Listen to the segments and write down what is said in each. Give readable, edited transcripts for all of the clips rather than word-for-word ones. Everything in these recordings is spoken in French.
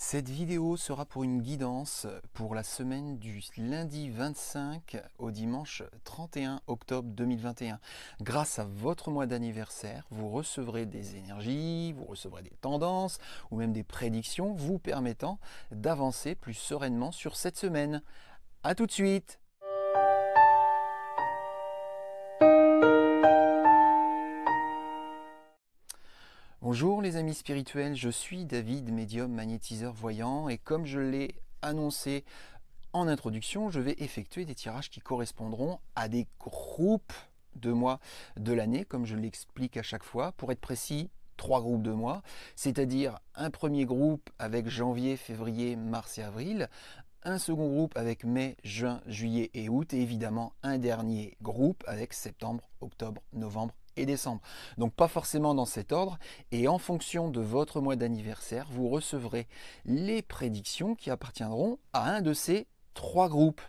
Cette vidéo sera pour une guidance pour la semaine du lundi 25 au dimanche 31 octobre 2021. Grâce à votre mois d'anniversaire, vous recevrez des énergies, vous recevrez des tendances ou même des prédictions vous permettant d'avancer plus sereinement sur cette semaine. A tout de suite! Bonjour les amis spirituels, je suis David, médium magnétiseur voyant, et comme je l'ai annoncé en introduction, je vais effectuer des tirages qui correspondront à des groupes de mois de l'année, comme je l'explique à chaque fois. Pour être précis, 3 groupes de mois, c'est-à-dire un premier groupe avec janvier, février, mars et avril, un second groupe avec mai, juin, juillet et août, et évidemment un dernier groupe avec septembre, octobre, novembre et décembre. Donc pas forcément dans cet ordre, et en fonction de votre mois d'anniversaire, vous recevrez les prédictions qui appartiendront à un de ces 3 groupes.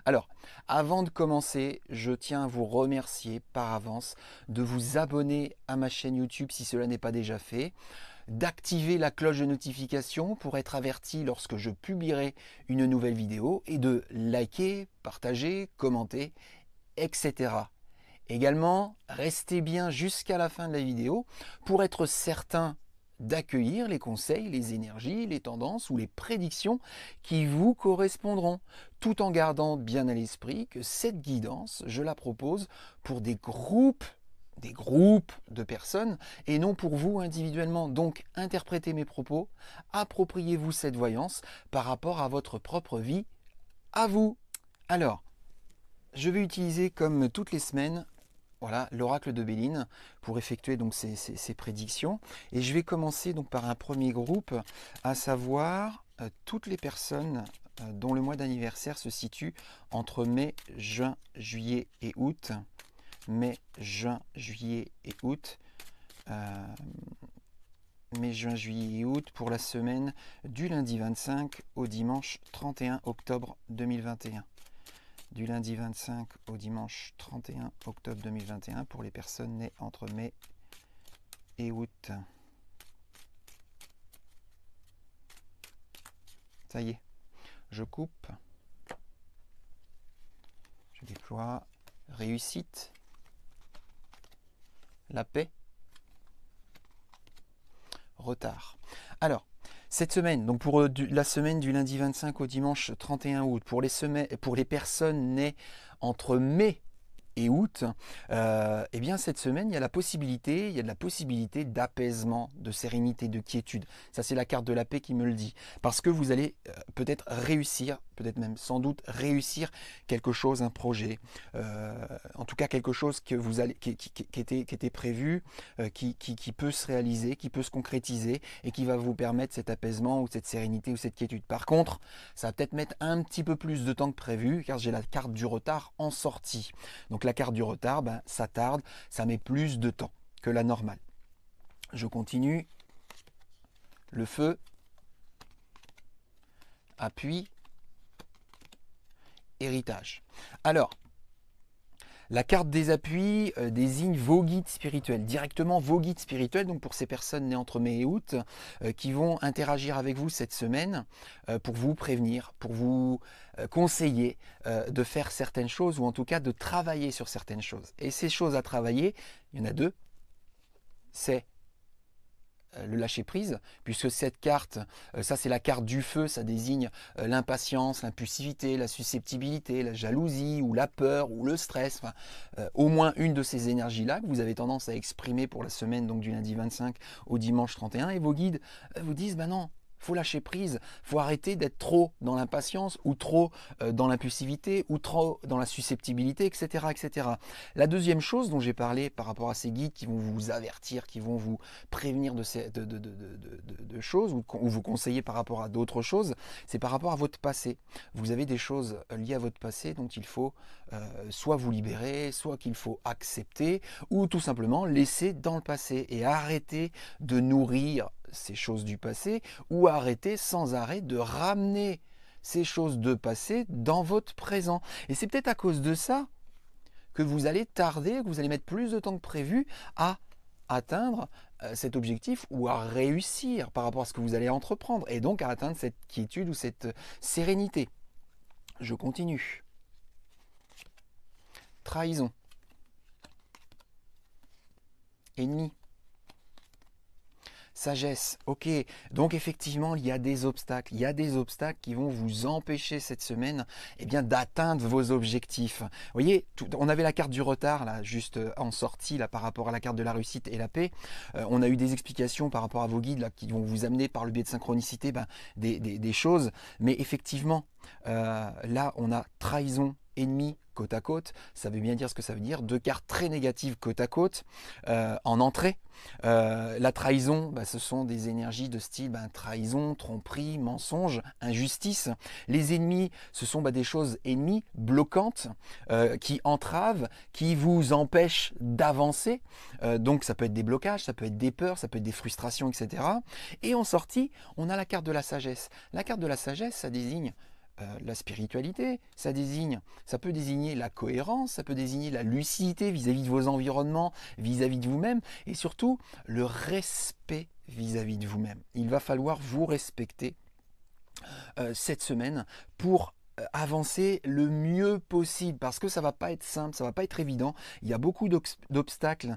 Alors, avant de commencer, je tiens à vous remercier par avance de vous abonner à ma chaîne YouTube si cela n'est pas déjà fait, d'activer la cloche de notification pour être averti lorsque je publierai une nouvelle vidéo et de liker, partager, commenter, etc. Également, restez bien jusqu'à la fin de la vidéo pour être certain d'accueillir les conseils, les énergies, les tendances ou les prédictions qui vous correspondront, tout en gardant bien à l'esprit que cette guidance, je la propose pour des groupes de personnes et non pour vous individuellement. Donc, interprétez mes propos, appropriez-vous cette voyance par rapport à votre propre vie, à vous. Alors, je vais utiliser comme toutes les semaines, voilà, l'oracle de Béline pour effectuer donc ces prédictions. Et je vais commencer donc par un premier groupe, à savoir toutes les personnes dont le mois d'anniversaire se situe entre mai, juin, juillet et août. Mai, juin, juillet et août. Mai, juin, juillet et août pour la semaine du lundi 25 au dimanche 31 octobre 2021. Du lundi 25 au dimanche 31 octobre 2021 pour les personnes nées entre mai et août. Ça y est, je coupe, je déploie, réussite, la paix, retard. Alors, cette semaine, donc pour la semaine du lundi 25 au dimanche 31 août, pour les personnes nées entre mai et août, eh bien cette semaine, il y a de la possibilité d'apaisement, de sérénité, de quiétude. Ça, c'est la carte de la paix qui me le dit. Parce que vous allez peut-être réussir, peut-être même sans doute réussir quelque chose, un projet, en tout cas quelque chose que vous allez, qui était prévu, qui peut se réaliser, qui peut se concrétiser et qui va vous permettre cet apaisement ou cette sérénité ou cette quiétude. Par contre, ça va peut-être mettre un petit peu plus de temps que prévu car j'ai la carte du retard en sortie. Donc la carte du retard, ça tarde, ça met plus de temps que la normale. Je continue. Le feu, appui, héritage. Alors, la carte des appuis désigne vos guides spirituels, directement vos guides spirituels, donc pour ces personnes nées entre mai et août, qui vont interagir avec vous cette semaine pour vous prévenir, pour vous conseiller de faire certaines choses ou en tout cas de travailler sur certaines choses. Et ces choses à travailler, il y en a deux, c'est le lâcher prise, puisque cette carte, ça c'est la carte du feu, ça désigne l'impatience, l'impulsivité, la susceptibilité, la jalousie ou la peur ou le stress, enfin, au moins une de ces énergies-là que vous avez tendance à exprimer pour la semaine donc du lundi 25 au dimanche 31, et vos guides vous disent non, faut lâcher prise, faut arrêter d'être trop dans l'impatience ou trop dans l'impulsivité ou trop dans la susceptibilité, etc., etc. La deuxième chose dont j'ai parlé par rapport à ces guides qui vont vous avertir, qui vont vous prévenir de choses ou vous conseiller par rapport à d'autres choses, c'est par rapport à votre passé. Vous avez des choses liées à votre passé dont il faut soit vous libérer, soit qu'il faut accepter ou tout simplement laisser dans le passé et arrêter de nourrir ces choses du passé ou arrêter sans arrêt de ramener ces choses de passé dans votre présent. Et c'est peut-être à cause de ça que vous allez tarder, que vous allez mettre plus de temps que prévu à atteindre cet objectif ou à réussir par rapport à ce que vous allez entreprendre et donc à atteindre cette quiétude ou cette sérénité. Je continue. Trahison. Ennemi. Sagesse, ok. Donc effectivement, il y a des obstacles. Il y a des obstacles qui vont vous empêcher cette semaine d'atteindre vos objectifs. Vous voyez, on avait la carte du retard, là, juste en sortie, là, par rapport à la carte de la réussite et la paix. On a eu des explications par rapport à vos guides là, qui vont vous amener par le biais de synchronicité des choses. Mais effectivement, là, on a trahison, ennemi, côte à côte, ça veut bien dire ce que ça veut dire, deux cartes très négatives côte à côte en entrée. La trahison, ce sont des énergies de style trahison, tromperie, mensonge, injustice. Les ennemis, ce sont des choses ennemies, bloquantes, qui entravent, qui vous empêchent d'avancer. Donc ça peut être des blocages, ça peut être des peurs, ça peut être des frustrations, etc. Et en sortie, on a la carte de la sagesse. La carte de la sagesse, ça désigne la spiritualité, ça peut désigner la cohérence, ça peut désigner la lucidité vis-à-vis de vos environnements, vis-à-vis de vous-même, et surtout le respect vis-à-vis de vous-même. Il va falloir vous respecter cette semaine pour avancer le mieux possible parce que ça va pas être simple, ça va pas être évident. Il y a beaucoup d'obstacles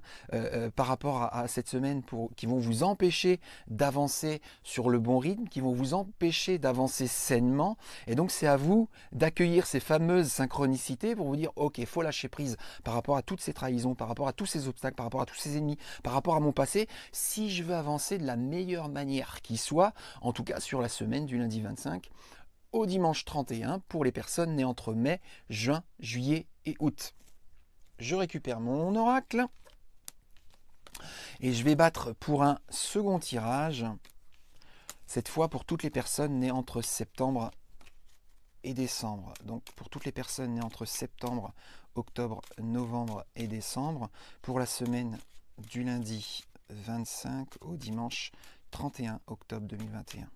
par rapport à cette semaine qui vont vous empêcher d'avancer sur le bon rythme, qui vont vous empêcher d'avancer sainement. Et donc c'est à vous d'accueillir ces fameuses synchronicités pour vous dire ok, il faut lâcher prise par rapport à toutes ces trahisons, par rapport à tous ces obstacles, par rapport à tous ces ennemis, par rapport à mon passé, si je veux avancer de la meilleure manière qui soit, en tout cas sur la semaine du lundi 25 au dimanche 31 pour les personnes nées entre mai, juin, juillet et août. Je récupère mon oracle et je vais battre pour un second tirage, cette fois pour toutes les personnes nées entre septembre et décembre. Donc pour toutes les personnes nées entre septembre, octobre, novembre et décembre, pour la semaine du lundi 25 au dimanche 31 octobre 2021.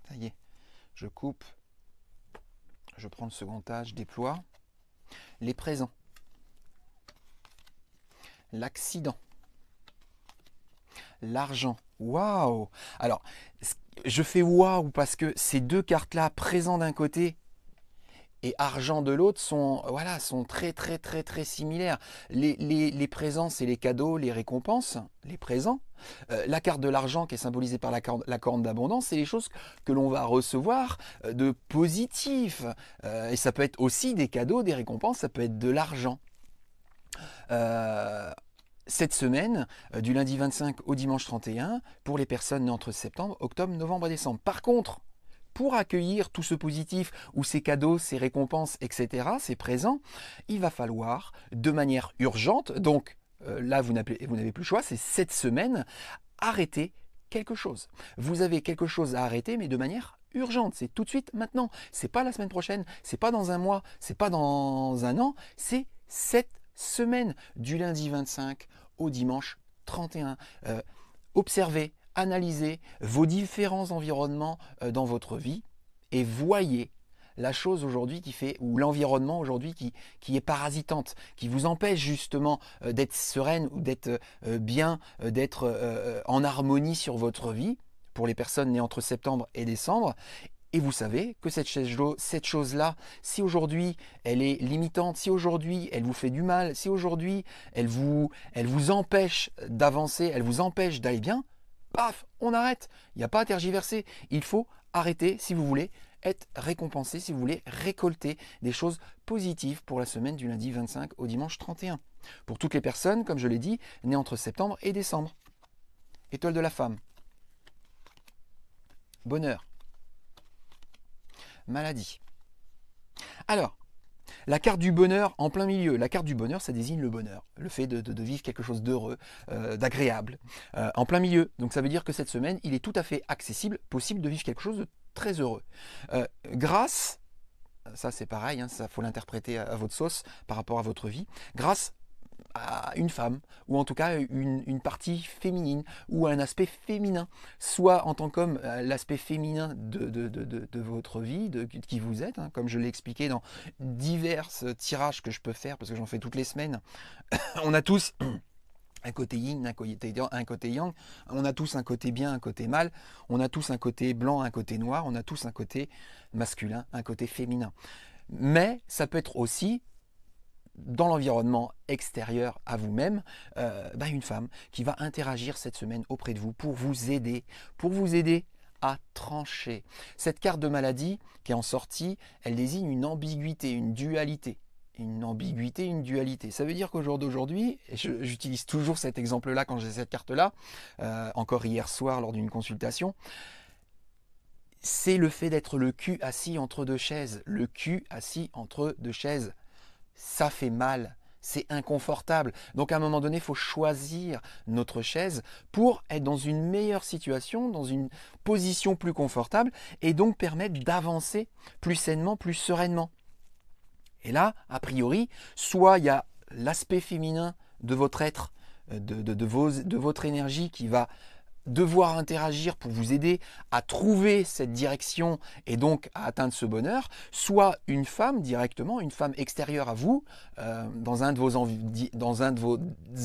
Ça y est, je coupe, je prends le second tas, je déploie. Les présents, l'accident, l'argent. Waouh! Alors, je fais waouh parce que ces deux cartes-là, présent d'un côté et argent de l'autre, sont très très très très similaires. Les présents, c'est les cadeaux, les récompenses, les présents. La carte de l'argent qui est symbolisée par la corne d'abondance, c'est les choses que l'on va recevoir de positif. Et ça peut être aussi des cadeaux, des récompenses, ça peut être de l'argent. Cette semaine, du lundi 25 au dimanche 31, pour les personnes nées entre septembre, octobre, novembre et décembre. Par contre, pour accueillir tout ce positif ou ces cadeaux, ces récompenses, etc., ces présents, il va falloir de manière urgente, donc là vous n'avez plus le choix, c'est cette semaine, arrêter quelque chose. Vous avez quelque chose à arrêter, mais de manière urgente, c'est tout de suite maintenant. C'est pas la semaine prochaine, c'est pas dans un mois, c'est pas dans un an, c'est cette semaine, du lundi 25 au dimanche 31. Observez, analysez vos différents environnements dans votre vie et voyez la chose aujourd'hui qui fait, ou l'environnement aujourd'hui qui est parasitante, qui vous empêche justement d'être sereine ou d'être bien, d'être en harmonie sur votre vie, pour les personnes nées entre septembre et décembre. Et vous savez que cette chose-là, si aujourd'hui elle est limitante, si aujourd'hui elle vous fait du mal, si aujourd'hui elle vous empêche d'avancer, elle vous empêche d'aller bien, paf, on arrête. Il n'y a pas à tergiverser. Il faut arrêter si vous voulez être récompensé, si vous voulez récolter des choses positives pour la semaine du lundi 25 au dimanche 31. Pour toutes les personnes, comme je l'ai dit, nées entre septembre et décembre. Étoile de la femme. Bonheur. Maladie. Alors, la carte du bonheur en plein milieu. La carte du bonheur, ça désigne le bonheur, le fait de vivre quelque chose d'heureux, d'agréable, en plein milieu. Donc ça veut dire que cette semaine, il est tout à fait accessible, possible de vivre quelque chose de très heureux. Grâce, ça c'est pareil, ça faut l'interpréter à votre sauce par rapport à votre vie, grâce à une femme, ou en tout cas une partie féminine, ou un aspect féminin, soit en tant qu'homme, l'aspect féminin de votre vie, de qui vous êtes, hein, comme je l'ai expliqué dans divers tirages que je peux faire, parce que j'en fais toutes les semaines. On a tous un côté yin, un côté yang, on a tous un côté bien, un côté mal, on a tous un côté blanc, un côté noir, on a tous un côté masculin, un côté féminin. Mais ça peut être aussi dans l'environnement extérieur à vous-même, une femme qui va interagir cette semaine auprès de vous pour vous aider à trancher. Cette carte de maladie qui est en sortie, elle désigne une ambiguïté, une dualité. Une ambiguïté, une dualité. Ça veut dire qu'au jour d'aujourd'hui, et j'utilise toujours cet exemple-là quand j'ai cette carte-là, encore hier soir lors d'une consultation, c'est le fait d'être le cul assis entre deux chaises. Le cul assis entre deux chaises. Ça fait mal, c'est inconfortable. Donc à un moment donné, il faut choisir notre chaise pour être dans une meilleure situation, dans une position plus confortable et donc permettre d'avancer plus sainement, plus sereinement. Et là, a priori, soit il y a l'aspect féminin de votre être, de votre énergie qui va devoir interagir pour vous aider à trouver cette direction et donc à atteindre ce bonheur, soit une femme directement, une femme extérieure à vous, dans un de vos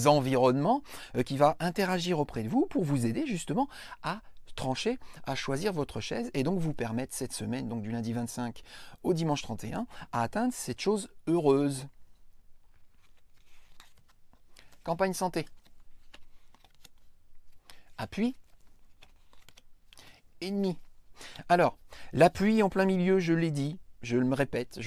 environnements, qui va interagir auprès de vous pour vous aider justement à trancher, à choisir votre chaise et donc vous permettre cette semaine, donc du lundi 25 au dimanche 31, à atteindre cette chose heureuse. Campagne santé. Appui, ennemi. Alors, l'appui en plein milieu, je l'ai dit, je me répète,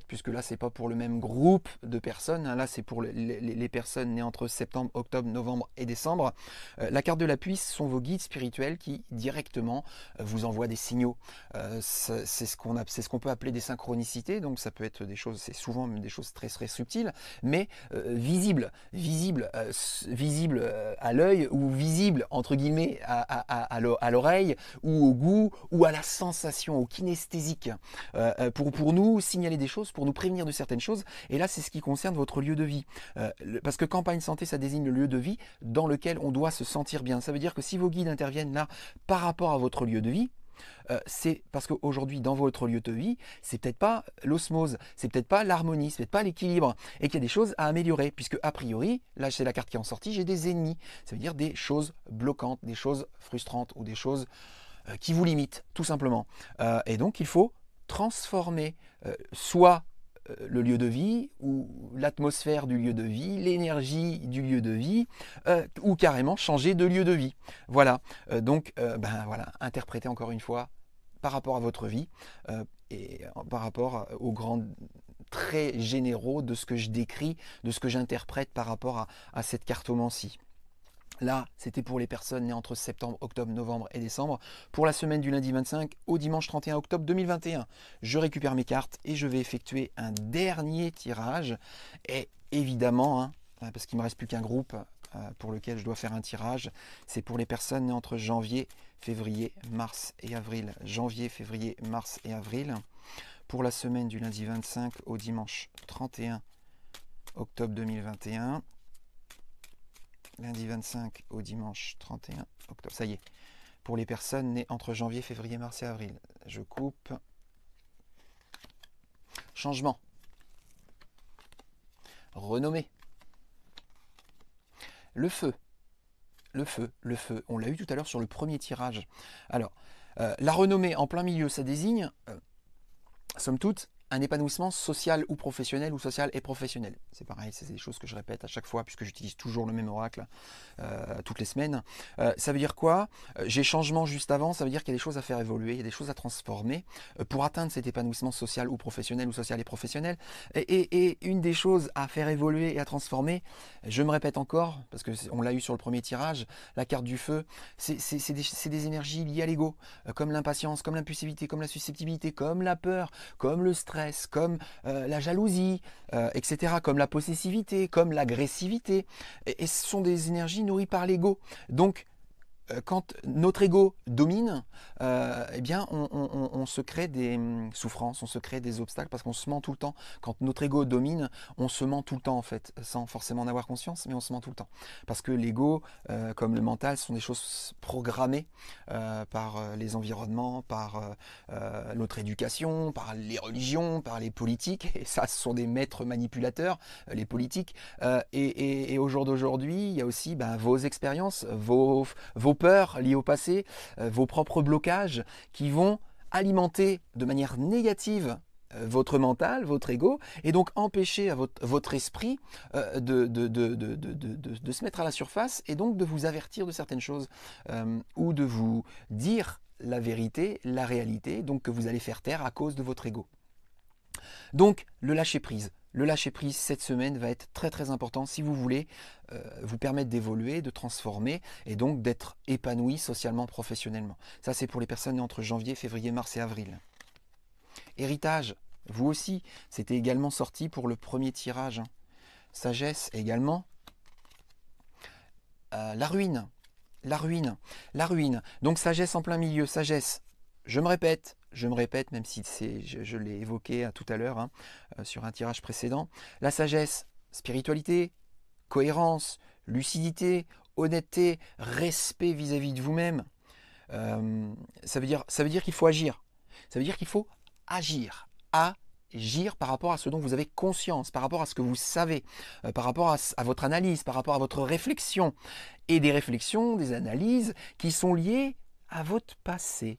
puisque là, c'est pas pour le même groupe de personnes, hein, là, c'est pour les personnes nées entre septembre, octobre, novembre et décembre. La carte de l'appui, ce sont vos guides spirituels qui, directement, vous envoient des signaux. C'est ce qu'on peut appeler des synchronicités, donc ça peut être des choses, c'est souvent même des choses très, très subtiles, mais visibles à l'œil, ou visibles, entre guillemets, à l'oreille, ou au goût, ou à la sensation, au kinesthésique. Pour nous signaler des choses, pour nous prévenir de certaines choses. Et là, c'est ce qui concerne votre lieu de vie. Parce que campagne santé, ça désigne le lieu de vie dans lequel on doit se sentir bien. Ça veut dire que si vos guides interviennent là par rapport à votre lieu de vie, c'est parce qu'aujourd'hui, dans votre lieu de vie, c'est peut-être pas l'osmose, c'est peut-être pas l'harmonie, c'est peut-être pas l'équilibre, et qu'il y a des choses à améliorer, puisque a priori, là c'est la carte qui est en sortie, j'ai des ennemis. Ça veut dire des choses bloquantes, des choses frustrantes, ou des choses qui vous limitent, tout simplement. Et donc, il faut transformer soit le lieu de vie ou l'atmosphère du lieu de vie, l'énergie du lieu de vie, ou carrément changer de lieu de vie. Voilà, voilà, interprétez encore une fois par rapport à votre vie et par rapport aux grands traits généraux de ce que je décris, de ce que j'interprète par rapport à cette cartomancie. Là, c'était pour les personnes nées entre septembre, octobre, novembre et décembre. Pour la semaine du lundi 25 au dimanche 31 octobre 2021, je récupère mes cartes et je vais effectuer un dernier tirage. Et évidemment, parce qu'il ne me reste plus qu'un groupe pour lequel je dois faire un tirage, c'est pour les personnes nées entre janvier, février, mars et avril. Janvier, février, mars et avril. Pour la semaine du lundi 25 au dimanche 31 octobre 2021. Lundi 25 au dimanche 31 octobre. Ça y est. Pour les personnes nées entre janvier, février, mars et avril. Je coupe. Changement. Renommée. Le feu. Le feu. Le feu. On l'a eu tout à l'heure sur le premier tirage. Alors, la renommée en plein milieu, ça désigne, somme toute, un épanouissement social ou professionnel, ou social et professionnel. C'est pareil, c'est des choses que je répète à chaque fois puisque j'utilise toujours le même oracle toutes les semaines. Ça veut dire quoi? J'ai changement juste avant, ça veut dire qu'il y a des choses à faire évoluer, il y a des choses à transformer pour atteindre cet épanouissement social ou professionnel, ou social et professionnel. Et une des choses à faire évoluer et à transformer, je me répète encore, parce qu'on l'a eu sur le premier tirage, la carte du feu, c'est des énergies liées à l'ego, comme l'impatience, comme l'impulsivité, comme la susceptibilité, comme la peur, comme le stress, comme la jalousie, etc., comme la possessivité, comme l'agressivité. Et ce sont des énergies nourries par l'ego. Donc, quand notre ego domine, eh bien, on se crée des souffrances, on se crée des obstacles parce qu'on se ment tout le temps. Quand notre ego domine, on se ment tout le temps en fait, sans forcément en avoir conscience, mais on se ment tout le temps. Parce que l'ego, comme le mental, sont des choses programmées par les environnements, par notre éducation, par les religions, par les politiques. Et ça, ce sont des maîtres manipulateurs, les politiques. Et au jour d'aujourd'hui, il y a aussi vos expériences, vos peurs liées au passé, vos propres blocages qui vont alimenter de manière négative votre mental, votre ego, et donc empêcher à votre esprit de se mettre à la surface et donc de vous avertir de certaines choses ou de vous dire la vérité, la réalité, donc que vous allez faire taire à cause de votre ego. Donc le lâcher-prise. Le lâcher-prise cette semaine va être très très important si vous voulez vous permettre d'évoluer, de transformer et donc d'être épanoui socialement, professionnellement. Ça c'est pour les personnes nées entre janvier, février, mars et avril. Héritage, vous aussi, c'était également sorti pour le premier tirage. Sagesse également. La ruine. La ruine. La ruine. Donc sagesse en plein milieu. Sagesse, je me répète, même si je l'ai évoqué tout à l'heure sur un tirage précédent. La sagesse, spiritualité, cohérence, lucidité, honnêteté, respect vis-à-vis de vous-même. Ça veut dire qu'il faut agir. Ça veut dire qu'il faut agir. Agir par rapport à ce dont vous avez conscience, par rapport à ce que vous savez, par rapport à votre analyse, par rapport à votre réflexion. Et des réflexions, des analyses qui sont liées à votre passé.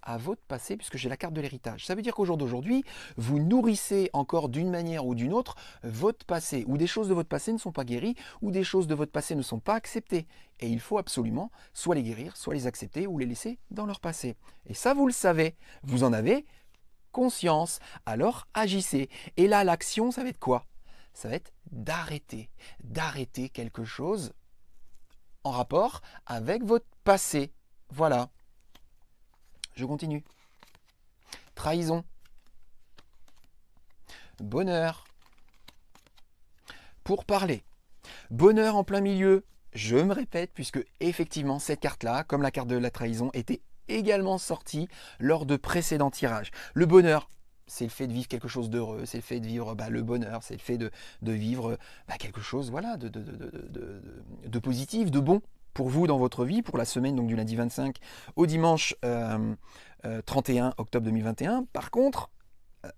À votre passé, puisque j'ai la carte de l'héritage. Ça veut dire qu'au jour d'aujourd'hui, vous nourrissez encore d'une manière ou d'une autre votre passé, ou des choses de votre passé ne sont pas guéries, ou des choses de votre passé ne sont pas acceptées. Et il faut absolument soit les guérir, soit les accepter, ou les laisser dans leur passé. Et ça, vous le savez, vous en avez conscience, alors agissez. Et là, l'action, ça va être quoi? Ça va être d'arrêter quelque chose en rapport avec votre passé. Voilà. Je continue. Trahison. Bonheur. Pour parler. Bonheur en plein milieu. Je me répète, puisque effectivement, cette carte-là, comme la carte de la trahison, était également sortie lors de précédents tirages. Le bonheur, c'est le fait de vivre quelque chose d'heureux, c'est le fait de vivre le bonheur, c'est le fait de vivre quelque chose voilà, de positif, de bon pour vous dans votre vie, pour la semaine donc du lundi 25 au dimanche 31 octobre 2021. Par contre,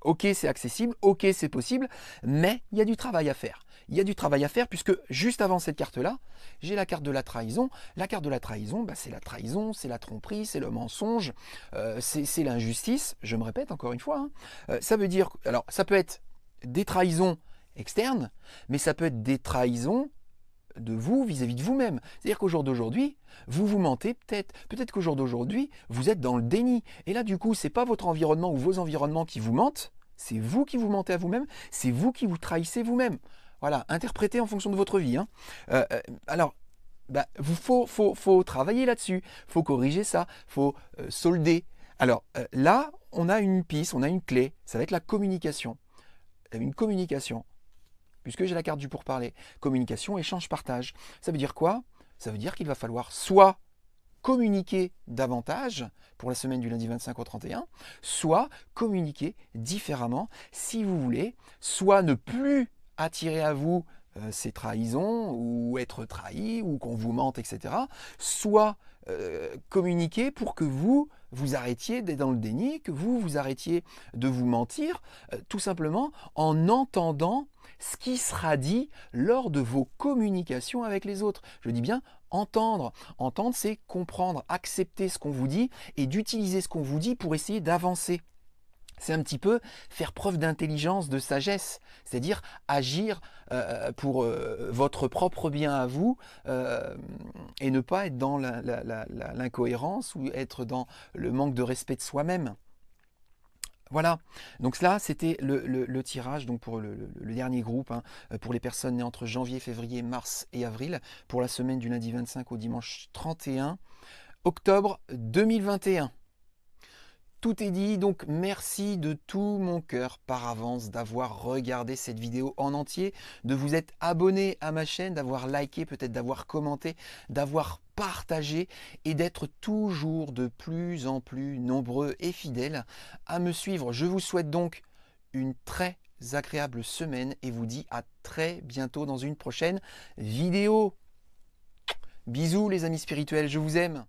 ok, c'est accessible, ok, c'est possible, mais il y a du travail à faire. Il y a du travail à faire puisque juste avant cette carte-là, j'ai la carte de la trahison. La carte de la trahison, c'est la trahison, c'est la tromperie, c'est le mensonge, c'est l'injustice. Je me répète encore une fois. Ça veut dire, alors ça peut être des trahisons externes, mais ça peut être des trahisons de vous vis-à-vis de vous-même. C'est-à-dire qu'au jour d'aujourd'hui, vous vous mentez peut-être. Peut-être qu'au jour d'aujourd'hui, vous êtes dans le déni. Et là, du coup, c'est pas votre environnement ou vos environnements qui vous mentent, c'est vous qui vous mentez à vous-même, c'est vous qui vous trahissez vous-même. Voilà, interprétez en fonction de votre vie. Alors, faut travailler là-dessus, faut corriger ça, faut solder. Alors là, on a une piste, on a une clé, ça va être la communication. Une communication. Puisque j'ai la carte du pourparler. Communication, échange, partage. Ça veut dire quoi? Ça veut dire qu'il va falloir soit communiquer davantage pour la semaine du lundi 25 au 31, soit communiquer différemment si vous voulez, soit ne plus attirer à vous ces trahisons ou être trahi ou qu'on vous mente, etc. Soit communiquer pour que vous arrêtiez d'être dans le déni, que vous arrêtiez de vous mentir, tout simplement en entendant ce qui sera dit lors de vos communications avec les autres. Je dis bien entendre. Entendre, c'est comprendre, accepter ce qu'on vous dit et d'utiliser ce qu'on vous dit pour essayer d'avancer. C'est un petit peu faire preuve d'intelligence, de sagesse, c'est-à-dire agir pour votre propre bien à vous et ne pas être dans l'incohérence ou être dans le manque de respect de soi-même. Voilà, donc là c'était le tirage donc pour le dernier groupe, pour les personnes nées entre janvier, février, mars et avril, pour la semaine du lundi 25 au dimanche 31 octobre 2021. tout est dit, donc merci de tout mon cœur par avance d'avoir regardé cette vidéo en entier, de vous être abonné à ma chaîne, d'avoir liké, peut-être d'avoir commenté, d'avoir partagé et d'être toujours de plus en plus nombreux et fidèles à me suivre. Je vous souhaite donc une très agréable semaine et vous dis à très bientôt dans une prochaine vidéo. Bisous les amis spirituels, je vous aime.